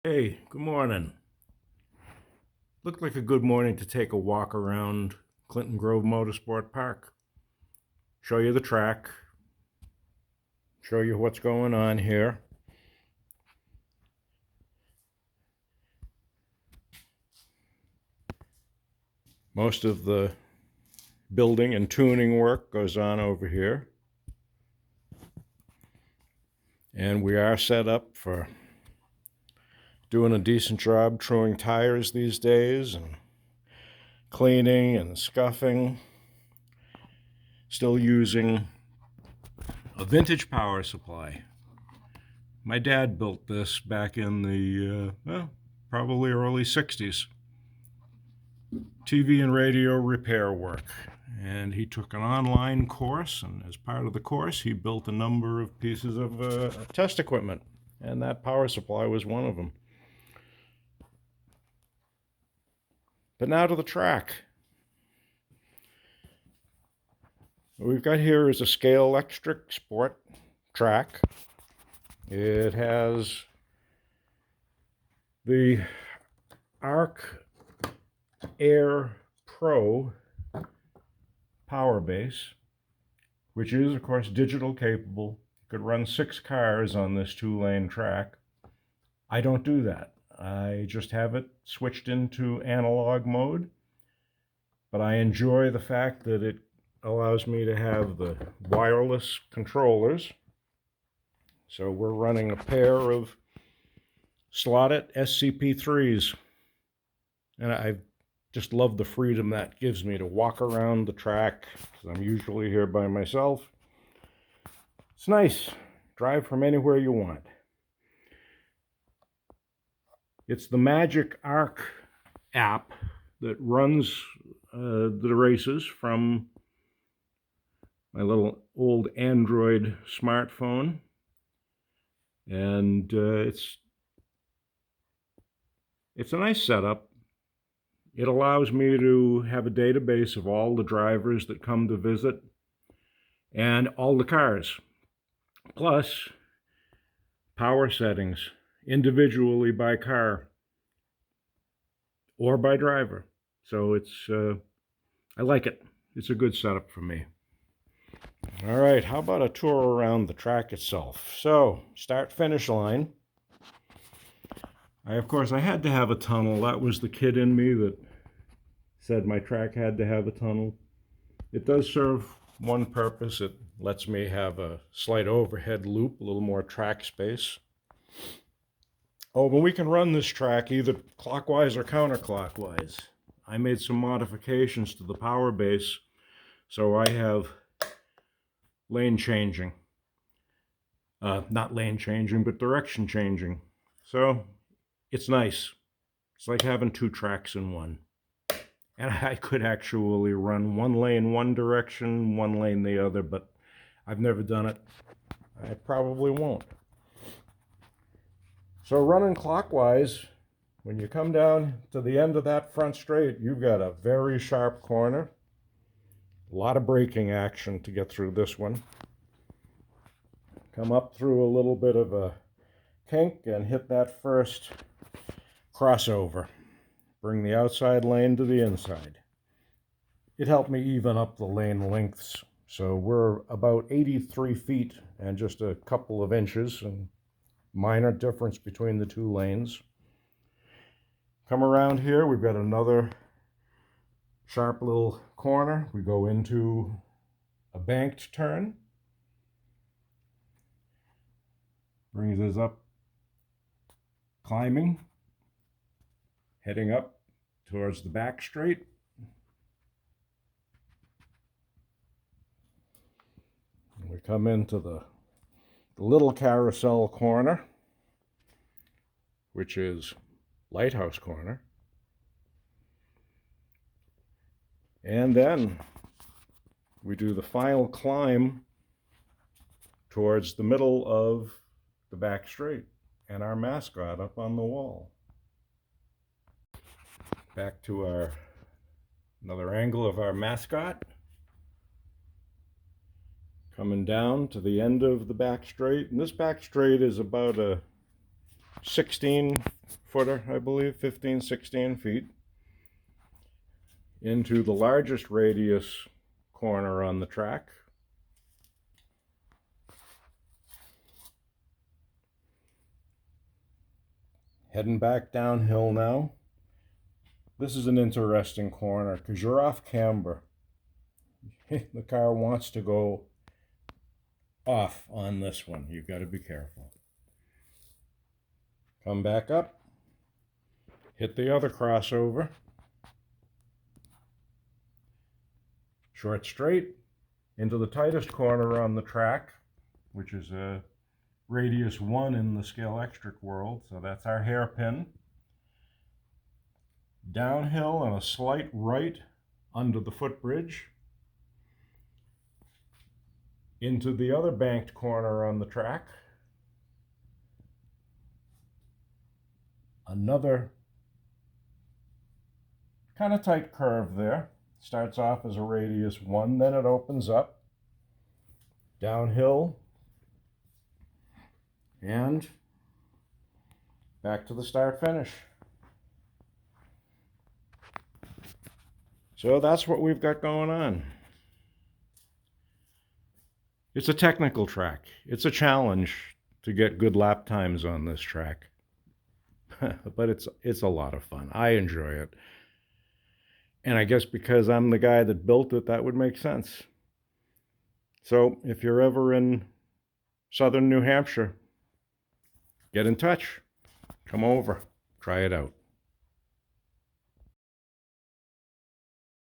Hey, good morning. Looked like a good morning to take a walk around Clinton Grove Motorsport Park. Show you the track, show you what's going on here. Most of the building and tuning work goes on over here. And we are set up for doing a decent job truing tires these days and cleaning and scuffing. Still using a vintage power supply. My dad built this back in the, probably early 60s. TV and radio repair work. And he took an online course, and as part of the course, he built a number of pieces of test equipment, and that power supply was one of them. But now to the track. What we've got here is a Scale Electric Sport track. It has the Arc Air Pro power base, which is, of course, digital capable. You could run 6 cars on this 2-lane track. I don't do that. I just have it switched into analog mode, but I enjoy the fact that it allows me to have the wireless controllers. So we're running a pair of slotted SCP-3s, and I just love the freedom that gives me to walk around the track, because I'm usually here by myself. It's nice. Drive from anywhere you want. It's the Magic Arc app that runs the races from my little old Android smartphone. And it's a nice setup. It allows me to have a database of all the drivers that come to visit and all the cars, plus power settings individually by car or by driver. So I like it. It's a good setup for me. All right, how about a tour around the track itself? So, start-finish line. Of course, I had to have a tunnel. That was the kid in me that said my track had to have a tunnel. It does serve one purpose. It lets me have a slight overhead loop, a little more track space. Oh, but we can run this track either clockwise or counterclockwise. I made some modifications to the power base, so I have lane changing. Not lane changing, but direction changing. So it's nice. It's like having 2 tracks in one. And I could actually run 1 lane one direction, 1 lane the other, but I've never done it. I probably won't. So running clockwise, when you come down to the end of that front straight, you've got a very sharp corner. A lot of braking action to get through this one. Come up through a little bit of a kink and hit that first crossover. Bring the outside lane to the inside. It helped me even up the lane lengths. So we're about 83 feet and just a couple of inches, and minor difference between the 2 lanes. Come around here, we've got another sharp little corner. We go into a banked turn. Brings us up, climbing, heading up towards the back straight. We come into the little carousel corner, which is Lighthouse Corner. And then we do the final climb towards the middle of the back straight and our mascot up on the wall. Back to another angle of our mascot. Coming down to the end of the back straight. And this back straight is about a 16 footer, I believe, 15, 16 feet, into the largest radius corner on the track. Heading back downhill now. This is an interesting corner because you're off camber. The car wants to go off on this one. You've got to be careful. Come back up. Hit the other crossover. Short straight into the tightest corner on the track, which is a radius 1 in the scalextric world. So that's our hairpin. Downhill and a slight right under the footbridge. Into the other banked corner on the track. Another kind of tight curve there. Starts off as a radius 1, then it opens up. Downhill. And back to the start finish. So that's what we've got going on. It's a technical track. It's a challenge to get good lap times on this track. But it's a lot of fun. I enjoy it. And I guess because I'm the guy that built it, that would make sense. So if you're ever in southern New Hampshire, get in touch. Come over. Try it out.